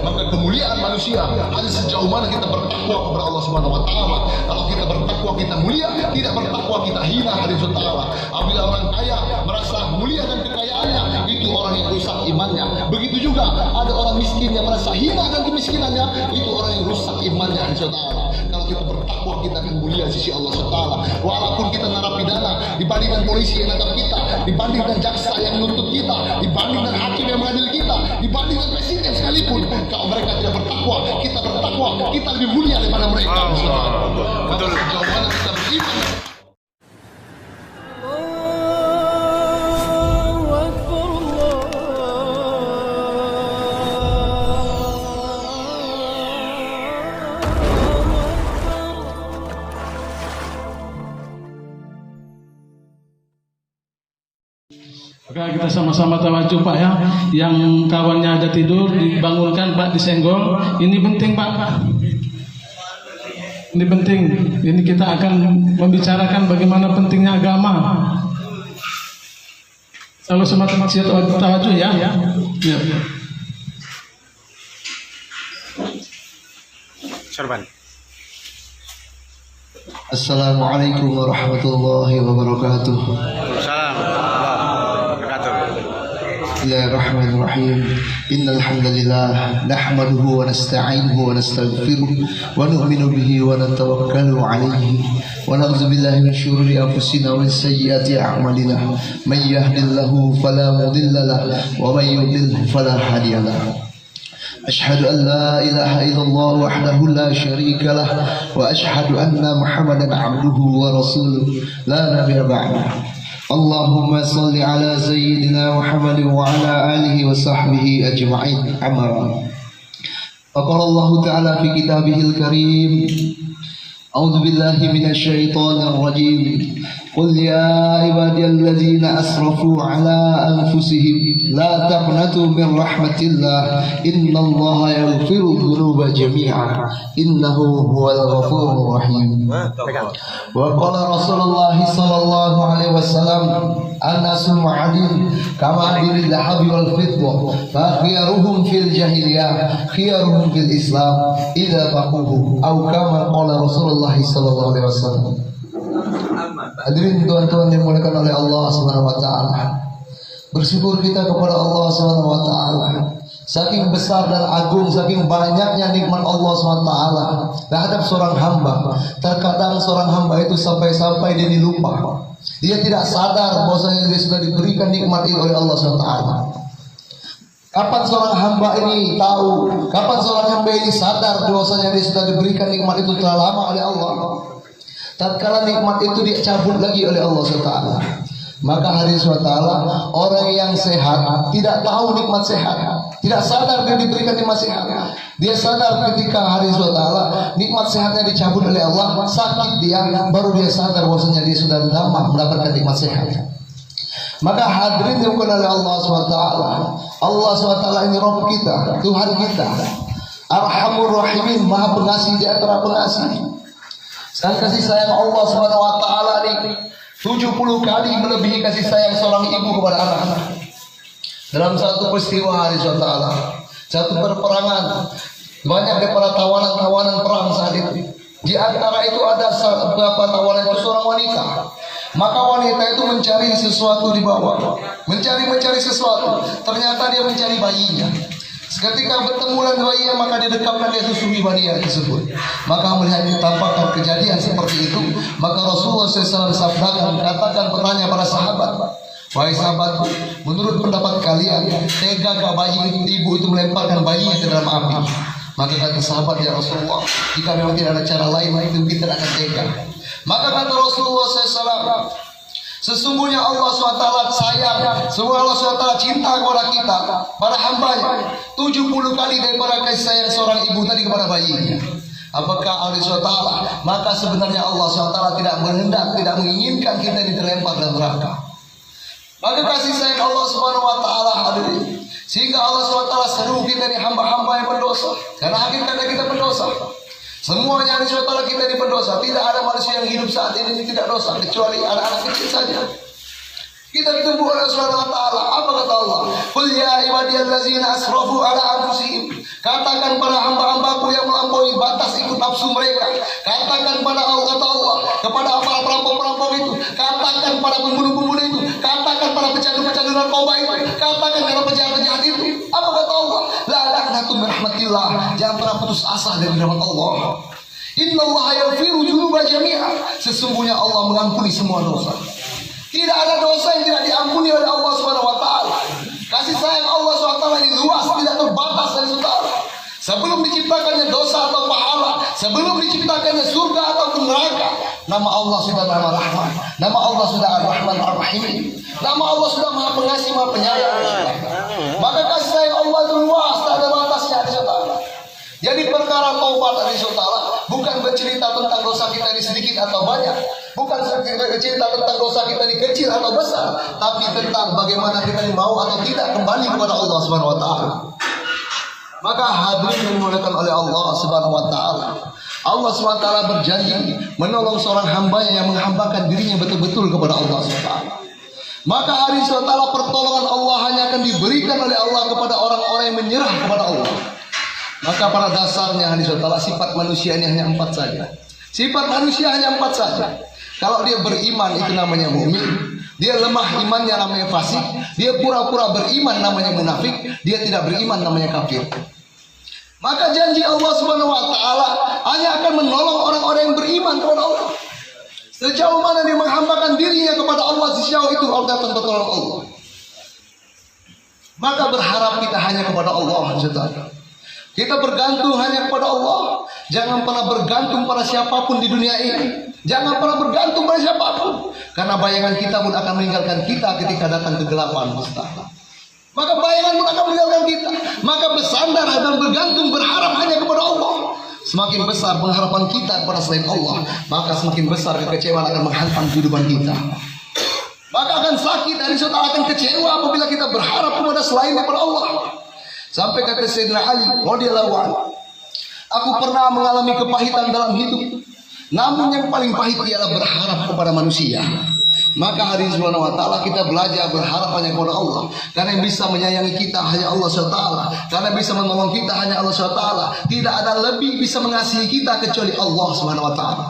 Maka kemuliaan manusia ada sejauh mana kita bertakwa kepada Allah Subhanahu wa taala. Kalau kita bertakwa kita mulia, tidak bertakwa kita hina hadirin taala. Apabila orang kaya merasa mulia dan kekayaannya, itu orang yang rusak imannya. Begitu juga ada orang miskin yang merasa hina dan kemiskinannya, itu orang yang rusak imannya hadirin taala. Kalau kita bertakwa kita akan mulia sisi Allah Subhanahu wa taala. Walaupun kita narapidana dibandingkan polisi yang nangkap kita, dibandingkan jaksa yang menuntut kita, dibandingkan hakim yang mengadili kita, dibandingkan presiden sekalipun, kalau mereka tidak bertakwa, kita bertakwa, kita lebih mulia daripada mereka. Betul. Sejauh mana kita beriman. Oke, kita sama-sama tawajuh Pak ya. Yang kawannya ada tidur dibangunkan Pak, disenggol. Ini penting Pak. Ini penting. Ini kita akan membicarakan bagaimana pentingnya agama. Kalau semacam siap tawajuh ya. Ya. Sorban. Assalamualaikum warahmatullahi wabarakatuh. Bismillahirrahmanirrahim. Innal hamdalillah nahmaduhu wa nasta'inuhu wa nastaghfiruh wa nu'minu bihi wa natawakkalu 'alaihi wa na'udzu billahi min shururi anfusina wa min sayyiati a'malina. May yahdihillahu fala mudilla lahu wa may yudlil fala hadiya lahu. أشهد أن لا إله إلا الله وحده لا شريك له وأشهد أن محمدا عبده ورسوله لا نبي بعده. اللهم صل على سيدنا محمد وعلى آله وصحبه أجمعين. أما بعد. فقال الله تعالى في كتابه الكريم: أعوذ بالله من الشيطان الرجيم. قل يا عبادي الذين أسرفوا على أنفسهم لا تقنطوا من رحمة الله إن الله يغفر الذنوب جميعا إنه هو الغفور الرحيم. وقال رسول الله صلى الله عليه وسلم: الناس معادن كمعادن الذهب والفضة فخيارهم في الجاهلية خيارهم في الإسلام إذا فقهوا أو كما قال رسول الله صلى الله عليه وسلم. Hadirin tuan-tuan yang dimuliakan oleh Allah Subhanahu wa taala. Bersyukur kita kepada Allah Subhanahu wa taala. Saking besar dan agung, saking banyaknya nikmat Allah Subhanahu wa taala terhadap seorang hamba. Terkadang seorang hamba itu sampai-sampai dia dilupa. Dia tidak sadar bahwasanya dia sudah diberikan nikmat itu oleh Allah Subhanahu wa taala. Kapan seorang hamba ini tahu? Kapan seorang hamba ini sadar bahwasanya dia sudah diberikan nikmat itu telah lama oleh Allah? Tatkala nikmat itu dicabut lagi oleh Allah SWT. Maka hari SWT orang yang sehat tidak tahu nikmat sehat, tidak sadar dia diberikan nikmat sehat. Dia sadar ketika hari SWT nikmat sehatnya dicabut oleh Allah, sakit dia, baru dia sadar bahwasanya dia sudah lama mendapatkan nikmat sehat. Maka hadirin dimuliakan oleh Allah SWT. Allah SWT ini Rabb kita, Tuhan kita, Arhamur Rahimin, Maha Pengasih di antara pengasih. Dan kasih sayang Allah Subhanahu wa taala ini 70 kali melebihi kasih sayang seorang ibu kepada anak-anak. Dalam satu peristiwa hari SWT, satu perperangan, banyak daripada tawanan-tawanan perang saat itu. Di antara itu ada beberapa tawanan itu seorang wanita. Maka wanita itu mencari sesuatu di bawah, mencari sesuatu. Ternyata dia mencari bayinya. Ketika bertemu dengan bayinya, maka didekapkan dia susui bayi tersebut. Maka melihat ditampakkan kejadian seperti itu, maka Rasulullah SAW sabdakan, katakan, bertanya para sahabat, wahai sahabatku, menurut pendapat kalian, tegakah bayi ibu itu melemparkan bayinya ke dalam api? Maka kata sahabat, ya Rasulullah, jika memang tidak ada cara lain, itu kita akan tega. Maka kata Rasulullah SAW, sesungguhnya Allah SWT sayang, sesungguhnya Allah SWT cinta kepada kita, para hambanya, 70 kali daripada kasih sayang seorang ibu tadi kepada bayinya. Apakah Allah SWT? Maka sebenarnya Allah SWT tidak menghendak, tidak menginginkan kita dilempar dalam neraka. Maka kasih sayang Allah SWT hadirin, sehingga Allah SWT seru kita di hamba-hamba yang berdosa. Karena hakikatnya kita berdosa. Semuanya di SWT kita ini berdosa. Tidak ada manusia yang hidup saat ini tidak dosa, kecuali anak-anak kecil saja. Kita ditunggu oleh Subhanahu wa taala. Apa kata Allah? Qul ya ibadiyallazina asrafu ala anfusihim. Katakan pada hamba-hambaku yang melampaui batas ikut nafsu mereka. Katakan pada Allah, kata Allah, kepada para perampok-perampok itu, katakan pada pembunuh-pembunuh itu, katakan pada pecandu-pecandu narkoba itu, katakan pada penjahat-penjahat itu. Apa kata Allah? La taqnatu min rahmatillah. Jangan pernah putus asa dari rahmat Allah. Innallaha yaghfiru dzunuba jami'a. Sesungguhnya Allah mengampuni semua dosa. Tidak ada dosa yang tidak diampuni oleh Allah Subhanahu wa taala. Kasih sayang Allah Subhanahu wa taala ini luas, tidak terbatas dari saudara. Sebelum diciptakannya dosa atau pahala, sebelum diciptakannya surga ataupun neraka, nama Allah sudah Maha Rahman, nama Allah sudah Ar-Rahman Ar-Rahim, nama Allah sudah Maha Pengasih, Maha Penyayang. Maka kasih sayang Allah itu luas, tak ada batasnya, saudara. Jadi perkara taubat dari saudara bukan bercerita tentang dosa kita ini sedikit atau banyak, bukan bercerita tentang dosa kita ini kecil atau besar, tapi tentang bagaimana kita ini mau atau tidak kembali kepada Allah Subhanahu wa taala. Maka hadirin yang dimuliakan oleh Allah Subhanahu wa taala, Allah Subhanahu wa taala berjanji menolong seorang hambanya yang menghambakan dirinya betul-betul kepada Allah Subhanahu wa taala. Maka hari Subhanahu wa taala pertolongan Allah hanya akan diberikan oleh Allah kepada orang-orang yang menyerah kepada Allah. Maka pada dasarnya hadis Allah, sifat manusia ini hanya 4 saja. Sifat manusia hanya 4 saja. Kalau dia beriman itu namanya mukmin, dia lemah imannya namanya fasik, dia pura-pura beriman namanya munafik, dia tidak beriman namanya kafir. Maka janji Allah Subhanahu wa taala hanya akan menolong orang-orang yang beriman kepada Allah. Sejauh mana dia menghambakan dirinya kepada Allah, sejauh itu Allah akan bertolong Allah. Maka berharap kita hanya kepada Allah saja. Kita bergantung hanya kepada Allah. Jangan pernah bergantung pada siapapun di dunia ini. Jangan pernah bergantung pada siapapun. Karena bayangan kita pun akan meninggalkan kita ketika datang kegelapan mustahil. Maka bayangan pun akan meninggalkan kita. Maka bersandar dan bergantung berharap hanya kepada Allah. Semakin besar pengharapan kita kepada selain Allah, maka semakin besar kekecewaan akan menghantam kehidupan kita. Maka akan sakit dan saudara akan kecewa apabila kita berharap kepada selain daripada Allah. Sampai kata Sayyidina Ali radhiyallahu anhu, aku pernah mengalami kepahitan dalam hidup, namun yang paling pahit ialah berharap kepada manusia. Maka hari Subhanahu wa taala kita belajar berharap hanya kepada Allah. Karena yang bisa menyayangi kita hanya Allah SWT. Karena yang bisa menolong kita hanya Allah SWT. Tidak ada lebih bisa mengasihi kita kecuali Allah Subhanahu wa taala.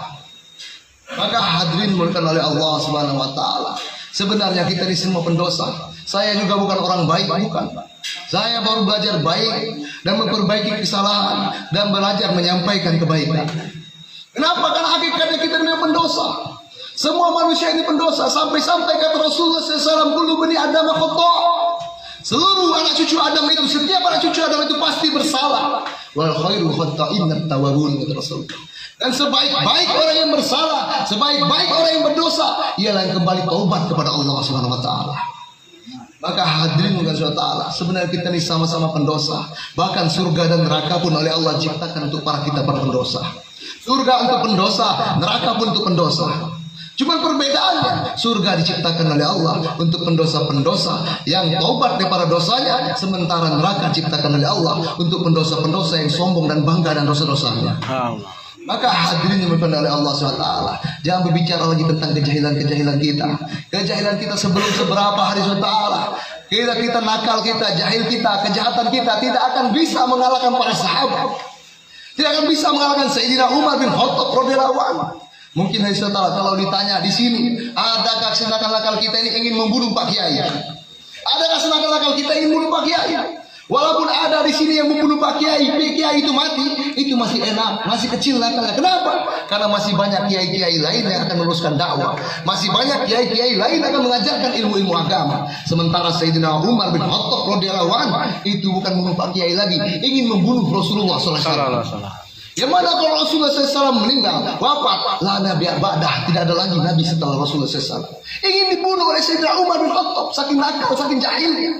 Maka hadirin dimuliakan oleh Allah Subhanahu wa taala, sebenarnya kita ini semua pendosa. Saya juga bukan orang baik, bukan. Saya baru belajar baik dan memperbaiki kesalahan dan belajar menyampaikan kebaikan. Kenapa? Karena hakikatnya kita ini pendosa. Semua manusia ini pendosa. Sampai-sampai kata Rasulullah SAW, kullu bani Adam khata'. Seluruh anak cucu Adam itu, setiap anak cucu Adam itu pasti bersalah. Wal khairu khata'in at-tawwabun, kata Rasulullah. Dan sebaik-baik orang yang bersalah, sebaik-baik orang yang berdosa, ialah yang kembali taubat kepada Allah Subhanahu wa taala. Maka hadirin bukan SWT, sebenarnya kita ini sama-sama pendosa. Bahkan surga dan neraka pun oleh Allah ciptakan untuk para kita berpendosa. Surga untuk pendosa, neraka pun untuk pendosa. Cuma perbedaannya, surga diciptakan oleh Allah untuk pendosa-pendosa yang taubat daripada dosanya, sementara neraka diciptakan oleh Allah untuk pendosa-pendosa yang sombong dan bangga dan dosa-dosanya. Maka hadirin yang dimuliakan oleh Allah SWT, jangan berbicara lagi tentang kejahilan-kejahilan kita. Kejahilan kita sebelum seberapa hari SWT. Kita nakal kita, jahil kita, kejahatan kita tidak akan bisa mengalahkan para sahabat. Tidak akan bisa mengalahkan Sayyidina Umar bin Khattab radhiyallahu anhu. Mungkin hari SWT kalau ditanya di sini, adakah senakal-nakal kita ini ingin membunuh Pak Kiai? Adakah senakal-nakal kita ingin membunuh Pak Kiai? Walaupun ada di sini yang membunuh Pak Kiai, Kiai itu mati, itu masih enak, masih kecil nakalnya. Kenapa? Karena masih banyak kiai-kiai lain yang akan meneruskan dakwah. Masih banyak kiai-kiai lain yang akan mengajarkan ilmu-ilmu agama. Sementara Sayyidina Umar bin Khattab radhiyallahu anhu itu bukan membunuh Pak Kiai lagi, ingin membunuh Rasulullah sallallahu alaihi wasallam. Yang mana kalau Rasulullah SAW meninggal, wafat, la nabi ba'dah, tidak ada lagi nabi setelah Rasulullah SAW. Ingin dibunuh oleh Sayyidina Umar bin Khattab, saking nakal, saking jahilnya.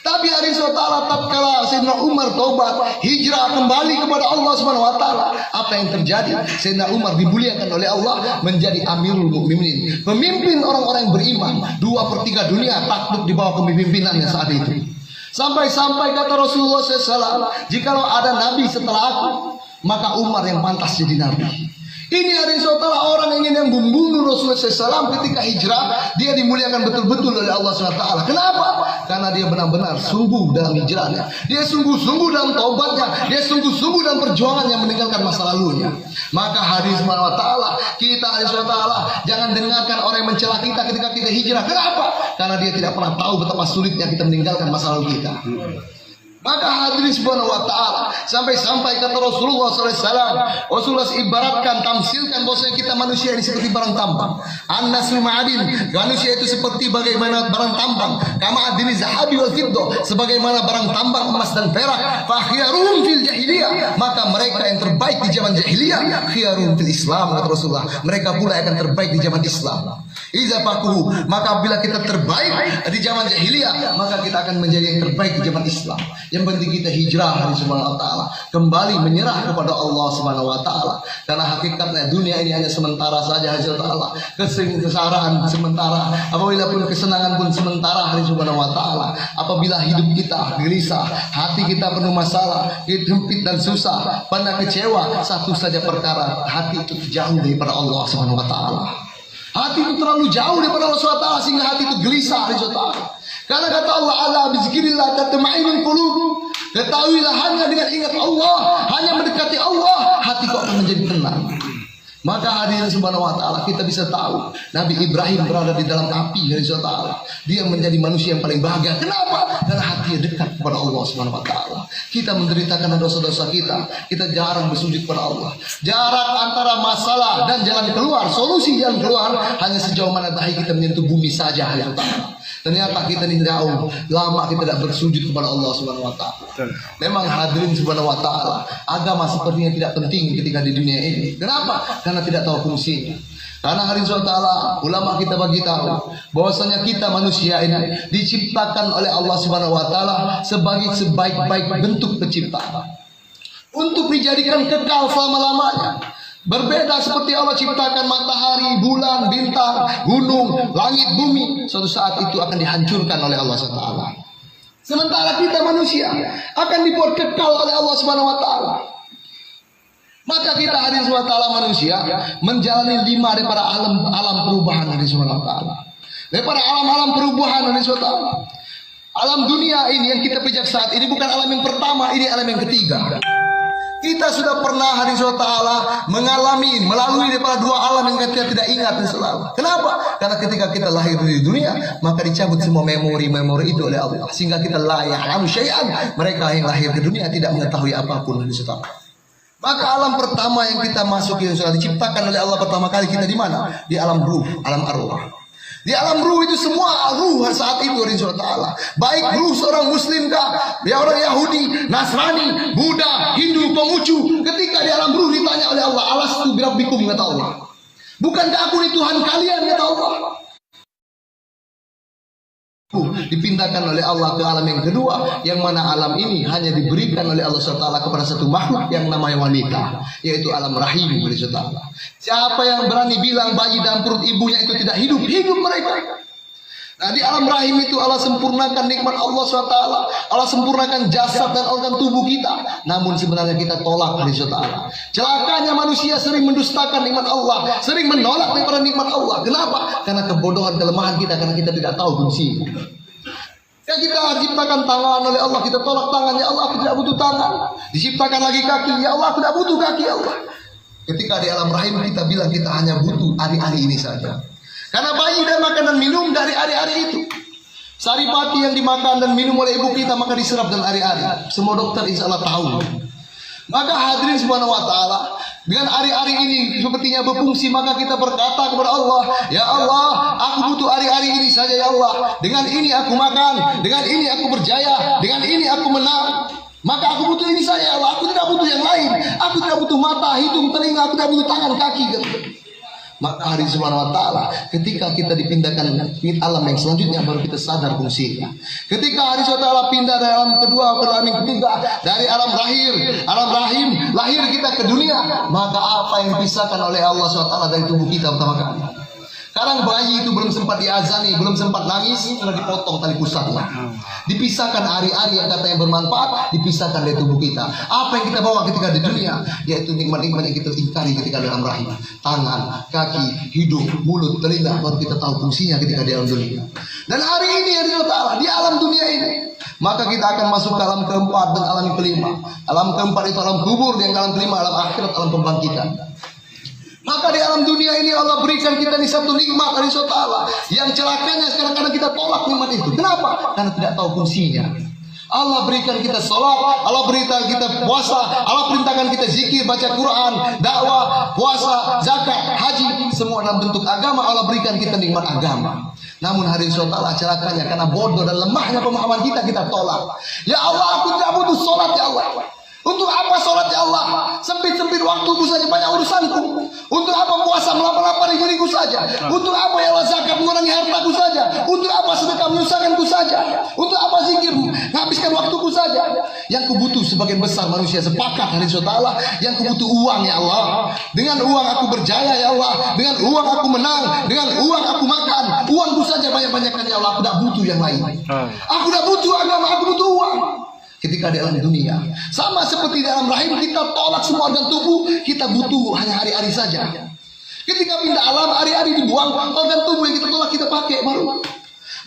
Tapi hari SWT tatkala Sayyidina Umar taubat, hijrah kembali kepada Allah Subhanahu wa taala, apa yang terjadi? Sayyidina Umar dimuliakan oleh Allah menjadi Amirul Mukminin, pemimpin orang-orang yang beriman. 2/3 dunia takluk di bawah kepemimpinannya saat itu. Sampai-sampai kata Rasulullah SAW, jikalau ada nabi setelah aku, maka Umar yang pantas jadi nabi. Ini ada orang yang membunuh Rasulullah SAW ketika hijrah, dia dimuliakan betul-betul oleh Allah SWT. Kenapa? Karena dia benar-benar sungguh dalam hijrahnya, dia sungguh-sungguh dalam taubatnya, dia sungguh-sungguh dalam perjuangannya meninggalkan masa lalunya. Maka hadis SWT, kita hadis SWT, jangan dengarkan orang yang mencela kita ketika kita hijrah. Kenapa? Karena dia tidak pernah tahu betapa sulitnya kita meninggalkan masa lalu kita. Maka hadirin subhanahu wa ta'ala, sampai kata Rasulullah SAW, Rasulullah ibaratkan, tamsilkan bahwasanya kita manusia ini seperti barang tambang. An-nasu ma'adin, manusia itu seperti bagaimana barang tambang. Kama adini zahabi wal fiddo, sebagaimana barang tambang emas dan perak. Fakhiyarum fil jahiliyah, maka mereka yang terbaik di zaman jahiliyah, khiyarum fil Islam, kata Rasulullah, mereka pula akan terbaik di zaman Islam. Iza fakuhu, maka bila kita terbaik di zaman jahiliyah, maka kita akan menjadi yang terbaik di zaman Islam. Yang penting kita hijrah hari subhanahu wa ta'ala, kembali menyerah kepada Allah subhanahu wa ta'ala. Karena hakikatnya dunia ini hanya sementara saja hari subhanahu wa ta'ala. Kesengsaraan sementara, apabila pun kesenangan pun sementara hari subhanahu wa ta'ala. Apabila hidup kita gelisah, hati kita penuh masalah, hidup dan susah, pernah kecewa, satu saja perkara, hati itu jauh daripada Allah subhanahu wa ta'ala. Hati itu terlalu jauh daripada Allah subhanahu wa ta'ala, sehingga hati itu gelisah hari subhanahu wa ta'ala. Karena kata Allah, ala bizikrillah tatma'innul qulub. Ketahuilah hanya dengan ingat Allah, hanya mendekati Allah, hati kau akan menjadi tenang. Maka hadirin subhanahu wa ta'ala, kita bisa tahu Nabi Ibrahim berada di dalam api dari subhanahu wa ta'ala. Dia menjadi manusia yang paling bahagia. Kenapa? Karena hatinya dekat kepada Allah subhanahu wa ta'ala. Kita menderita karena dosa-dosa kita jarang bersujud kepada Allah. Jarak antara masalah dan jalan keluar, solusi jalan keluar, hanya sejauh mana dahi kita menyentuh bumi saja hadirin ta'ala. Ternyata kita ini jauh lama kita tidak bersujud kepada Allah subhanahu wa ta'ala. Memang hadirin subhanahu wa ta'ala, agama sepertinya tidak penting ketika di dunia ini. Kenapa? Karena tidak tahu fungsinya. Karena hadirin subhanahu wa ta'ala, ulama kita bagi tahu bahwasanya kita manusia ini diciptakan oleh Allah subhanahu wa ta'ala sebagai sebaik-baik bentuk penciptaan, untuk dijadikan kekal selama-lamanya. Berbeda seperti Allah ciptakan matahari, bulan, bintang, gunung, langit, bumi, suatu saat itu akan dihancurkan oleh Allah SWT. Sementara kita manusia akan dibuat kekal oleh Allah SWT. Maka kita hadirin SWT manusia menjalani 5 daripada alam perubahan hadirin SWT. Daripada alam-alam perubahan hadirin SWT. Alam dunia ini yang kita pijak saat ini bukan alam yang pertama, ini alam yang ketiga. Kita sudah pernah hadirin SWT mengalami, melalui daripada 2 alam yang kita tidak ingat dan selalu. Kenapa? Karena ketika kita lahir di dunia, maka dicabut semua memori-memori itu oleh Allah. Sehingga kita la ya'lamu syai'an. Mereka yang lahir di dunia tidak mengetahui apapun hadirin SWT. Maka alam pertama yang kita masuki yang sudah diciptakan oleh Allah pertama kali kita di mana? Di alam ruh, alam arwah. Di alam ruh itu semua ruh saat itu Allah. Baik ruh seorang muslim kah, ya orang Yahudi, Nasrani, Buddha, Hindu, Konghucu, ketika di alam ruh ditanya oleh Allah, alastu birabbikum, kata Allah. Bukankah aku ini Tuhan kalian, kata Allah. Dipindahkan oleh Allah ke alam yang kedua, yang mana alam ini hanya diberikan oleh Allah SWT kepada satu makhluk yang namanya wanita, yaitu alam rahim oleh Allah. Siapa yang berani bilang bayi dalam perut ibunya itu tidak hidup, hidup mereka. Nah, di alam rahim itu Allah sempurnakan nikmat Allah SWT. Allah sempurnakan jasad dan organ tubuh kita. Namun sebenarnya kita tolak oleh Allah. Celakanya manusia sering mendustakan nikmat Allah, sering menolak daripada nikmat Allah. Kenapa? Karena kebodohan, kelemahan kita, karena kita tidak tahu fungsinya. Ya, kita diciptakan tangan oleh Allah, kita tolak tangannya Allah, aku tidak butuh tangan. Diciptakan lagi kaki, ya Allah, aku tidak butuh kaki Allah. Ketika di alam rahim kita bilang kita hanya butuh ari-ari ini saja. Karena bayi dan makan dan minum dari ari-ari itu. Saripati yang dimakan dan minum oleh ibu kita maka diserap dan ari-ari. Semua dokter insya Allah tahu. Maka hadirin subhanahu wa ta'ala, dengan ari-ari ini sepertinya berfungsi, maka kita berkata kepada Allah, ya Allah, aku butuh ari-ari ini saja ya Allah. Dengan ini aku makan, dengan ini aku berjaya, dengan ini aku menang. Maka aku butuh ini saja ya Allah, aku tidak butuh yang lain. Aku tidak butuh mata, hidung, telinga, aku tidak butuh tangan, kaki. Maka hari subhanahu wa ta'ala, ketika kita dipindahkan ke alam yang selanjutnya, baru kita sadar fungsinya. Ketika hari subhanahu wa ta'ala pindah dari alam kedua ke alam yang ketiga, dari alam rahim, lahir kita ke dunia, maka apa yang dipisahkan oleh Allah subhanahu wa ta'ala dari tubuh kita pertama kali? Sekarang bayi itu belum sempat diazani, belum sempat nangis, sudah dipotong tali pusatnya. Dipisahkan ari-ari yang katanya bermanfaat, dipisahkan dari tubuh kita. Apa yang kita bawa ketika di dunia, yaitu nikmat-nikmat yang kita ingkari ketika dalam rahim. Tangan, kaki, hidung, mulut, telinga, baru kita tahu fungsinya ketika di alam dunia. Dan hari ini ya Allah, di alam dunia ini, maka kita akan masuk ke alam keempat dan alam kelima. Alam keempat itu alam kubur, yang alam kelima alam akhirat, alam pembangkitan. Maka di alam dunia ini Allah berikan kita nih satu nikmat dari Allah yang celakanya kadang-kadang kita tolak nikmat itu. Kenapa? Karena tidak tahu fungsinya. Allah berikan kita sholat, Allah berikan kita puasa, Allah perintahkan kita zikir, baca Quran, dakwah, puasa, zakat, haji, semua dalam bentuk agama. Allah berikan kita nikmat agama. Namun hari Allah celakanya karena bodoh dan lemahnya pemahaman kita tolak. Ya Allah, aku tidak butuh sholat ya Allah. Untuk apa sholat ya Allah? Sempit-sempit waktuku saja, banyak urusanku. Untuk apa puasa melapar-lapar diriku saja? Untuk apa ya Allah zakat mengurangi hartaku saja? Untuk apa sedekah menyusahkanku saja? Untuk apa zikir menghabiskan waktuku saja? Yang kubutuh sebagian besar manusia sepakat hari Allah, yang kubutuh uang ya Allah. Dengan uang aku berjaya ya Allah. Dengan uang aku menang. Dengan uang aku makan. Uangku saja banyak-banyakkan ya Allah. Aku tidak butuh yang lain. Aku tidak butuh agama, aku butuh uang. Ketika di alam dunia, sama seperti dalam rahim, kita tolak semua organ tubuh, kita butuh hanya hari-hari saja. Ketika pindah alam, hari-hari dibuang, organ tubuh yang kita tolak kita pakai baru.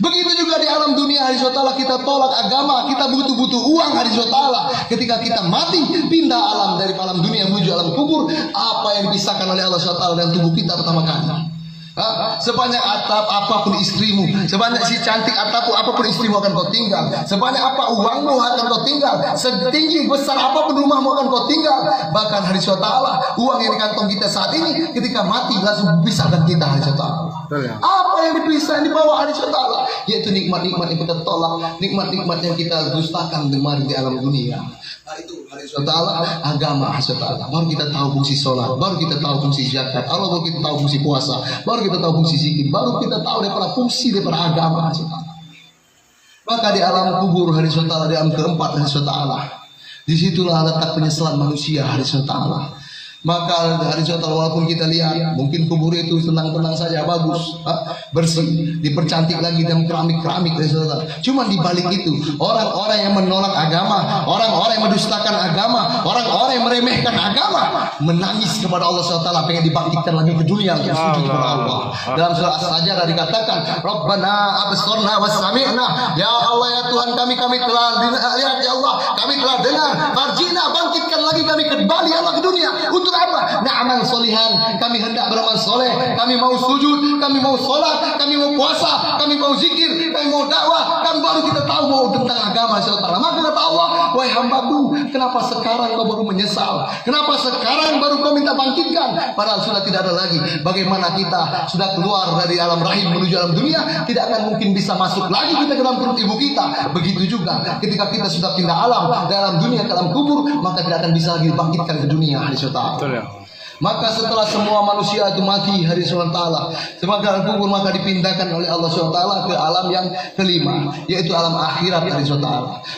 Begitu juga di alam dunia hari Allah, kita tolak agama, kita butuh uang hari Allah. Ketika kita mati, pindah alam dari alam dunia menuju alam kubur, apa yang dipisahkan oleh Allah SWT dan tubuh kita pertama kali? Sebanyak atap apapun istrimu, sebanyak si cantik atapmu apapun istrimu akan kau tinggal, sebanyak apa uangmu akan kau tinggal, setinggi besar apapun rumahmu akan kau tinggal. Bahkan hari Allah, uang yang di kantong kita saat ini ketika mati langsung pisahkan kita hari Allah. Apa yang dipisah, yang dibawa hari Allah, yaitu nikmat-nikmat yang kita tolak, nikmat-nikmat yang kita dustakan di alam dunia. Nah itu hari Allah, agama hari Allah. Baru kita tahu fungsi sholat, baru kita tahu fungsi zakat, baru kita tahu fungsi puasa, baru kita tahu fungsi zikir, baru kita tahu daripada fungsi daripada agama hari Allah. Maka di alam kubur hari Allah, di alam keempat hari Allah, disitulah letak penyesalan manusia hari Allah. Maka hari Allah walaupun kita lihat mungkin kubur itu tenang-tenang saja, bagus, bersih, dipercantik lagi dengan keramik-keramik hari Allah. Cuma di balik itu orang-orang yang menolak agama, orang-orang yang mendustakan agama, orang-orang yang meremehkan agama, menangis kepada Allah SWT, pengen dibangkitkan lagi ke dunia untuk sujud kepada Allah. Dalam surah As-Sajdah dikatakan, Rabbana absorna wassami'na, ya Allah ya Tuhan kami telah lihat ya Allah, kami telah dengar, farjina, bangkitkan lagi kami kembali Allah ke dunia. Untuk apa? Na'amal solihan, kami hendak beramal soleh, kami mau sujud, kami mau sholat, kami mau puasa, kami mau zikir, kami mau dakwah, kami baru kita tahu mau tentang agama Allah. Maka kata Allah, wahai hambaku, kenapa sekarang kau baru menyesal? Kenapa sekarang baru kau minta bangkitkan? Padahal sudah tidak ada lagi. Bagaimana kita sudah keluar dari alam rahim menuju alam dunia, tidak akan mungkin bisa masuk lagi kita ke dalam perut ibu kita. Begitu juga ketika kita sudah pindah alam dalam dunia ke alam kubur, maka tidak akan bisa lagi dibangkitkan ke dunia hari Allah. Maka setelah semua manusia itu mati hari SWT, sebagai kubur, maka dipindahkan oleh Allah SWT ke alam yang kelima, yaitu alam akhirat hari SWT.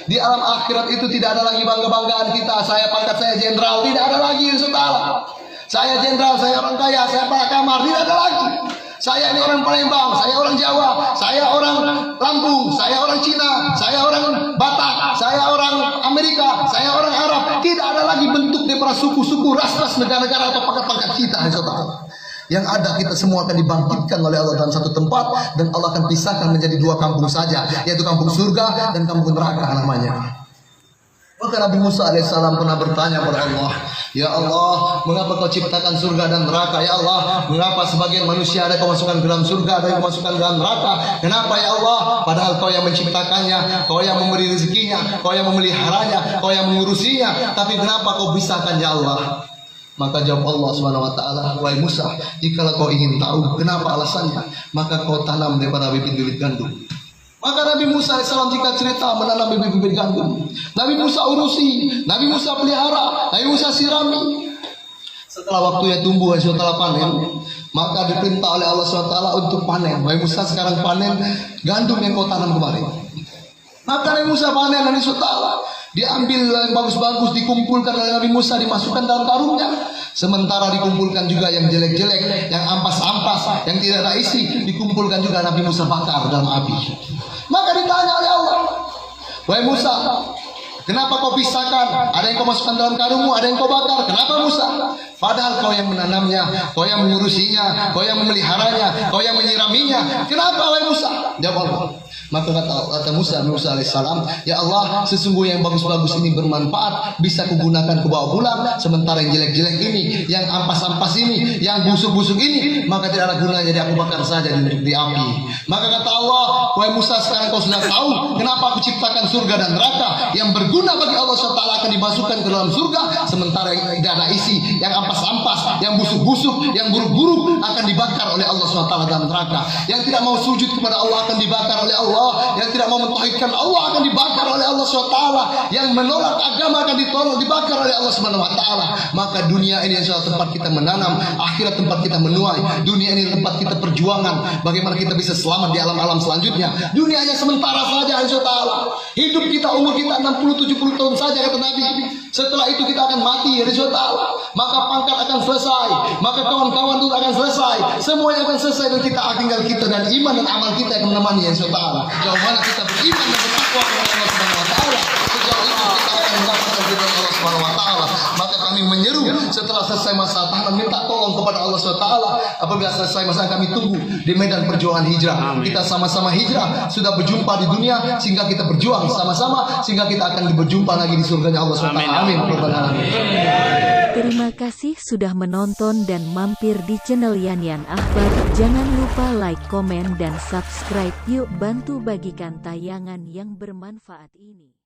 Di alam akhirat itu tidak ada lagi bangga-banggaan kita, pangkat saya jenderal, tidak ada lagi hari SWT. Saya jenderal, saya orang kaya, saya Pak Kamar, tidak ada lagi. Saya ini orang Palembang, saya orang Jawa, saya orang Lampung, saya orang Cina, saya orang Batak, saya orang Amerika, saya orang Arab. Tidak ada lagi bentuk daripada suku-suku, ras-ras, negara-negara atau pangkat-pangkat kita. Yang ada kita semua akan dibangkitkan oleh Allah dalam satu tempat, dan Allah akan pisahkan menjadi dua kampung saja, yaitu kampung surga dan kampung neraka namanya. Maka Nabi Musa alaihissalam pernah bertanya kepada Allah, ya Allah, mengapa kau ciptakan surga dan neraka? Ya Allah, mengapa sebagian manusia ada kau masukkan ke dalam surga, ada yang kau masukkan ke dalam neraka? Kenapa ya Allah? Padahal kau yang menciptakannya, kau yang memberi rezekinya, kau yang memeliharanya, kau yang mengurusinya. Tapi kenapa kau pisahkan ya Allah? Maka jawab Allah Subhanahu wa taala, wahai Musa, jikalau kau ingin tahu kenapa alasannya, maka kau tanam daripada bibit-bibit gandum. Maka Nabi Musa AS jika cerita menanam bibit-bibit gandum, Nabi Musa urusi, Nabi Musa pelihara, Nabi Musa sirami. Setelah waktunya tumbuh Allah panen, maka diperintah oleh Allah SWT untuk panen. Nabi Musa sekarang panen gandum yang kau tanam kemarin. Maka Nabi Musa panen, Nabi SWT diambil yang bagus-bagus, dikumpulkan oleh Nabi Musa, dimasukkan dalam karungnya. Sementara dikumpulkan juga yang jelek-jelek, yang ampas-ampas, yang tidak ada isi, dikumpulkan juga Nabi Musa bakar dalam api. Maka ditanya oleh Allah, wahai Musa, kenapa kau pisahkan? Ada yang kau masukkan dalam karungmu, ada yang kau bakar. Kenapa Musa? Padahal kau yang menanamnya, kau yang mengurusinya, kau yang memeliharanya, kau yang menyiraminya. Kenapa wahai Musa? Jawab Allah. Maka kata Musa alaihissalam, ya Allah, sesungguhnya yang bagus-bagus ini bermanfaat, bisa kugunakan kubawa pulang. Sementara yang jelek-jelek ini, yang ampas-ampas ini, yang busuk-busuk ini, maka tidak ada gunanya, jadi aku bakar saja di api. Maka kata Allah, wahai Musa, sekarang kau sudah tahu kenapa aku ciptakan surga dan neraka. Yang berguna bagi Allah SWT akan dimasukkan ke dalam surga, sementara yang tidak ada isi, yang ampas-ampas, yang busuk-busuk, yang buruk-buruk akan dibakar oleh Allah SWT dalam neraka. Yang tidak mau sujud kepada Allah akan dibakar oleh Allah. Yang tidak mau mentauhidkan Allah akan dibakar oleh Allah SWT. Yang menolak agama akan dibakar oleh Allah SWT. Maka dunia ini insya Allah tempat kita menanam, akhirat tempat kita menuai. Dunia ini tempat kita perjuangan, bagaimana kita bisa selamat di alam-alam selanjutnya. Dunia hanya sementara saja insya Allah. Hidup kita, umur kita 60-70 tahun saja kata Nabi. Setelah itu kita akan mati insya Allah. Maka pangkat akan selesai, maka kawan-kawan itu akan selesai, semuanya akan selesai, dan kita tinggal kita dan iman dan amal kita yang menemani insya Allah. Sejauh mana kita beriman dan bertakwa kepada Allah Subhanahu wa taala, sejauh itu kita akan mendapatkan ridha Allah Subhanahu wa taala. Maka kami menyeru setelah selesai masa tahanan, minta tolong kepada Allah Subhanahu wa taala. Apabila selesai masa, kami tunggu di medan perjuangan hijrah. Kita sama-sama hijrah, sudah berjumpa di dunia sehingga kita berjuang sama-sama sehingga kita akan berjumpa lagi di surganya Allah Subhanahu wa taala. Amin. Terima kasih sudah menonton dan mampir di channel Yan Akhbar. Jangan lupa like, komen, dan subscribe. Yuk bantu bagikan tayangan yang bermanfaat ini.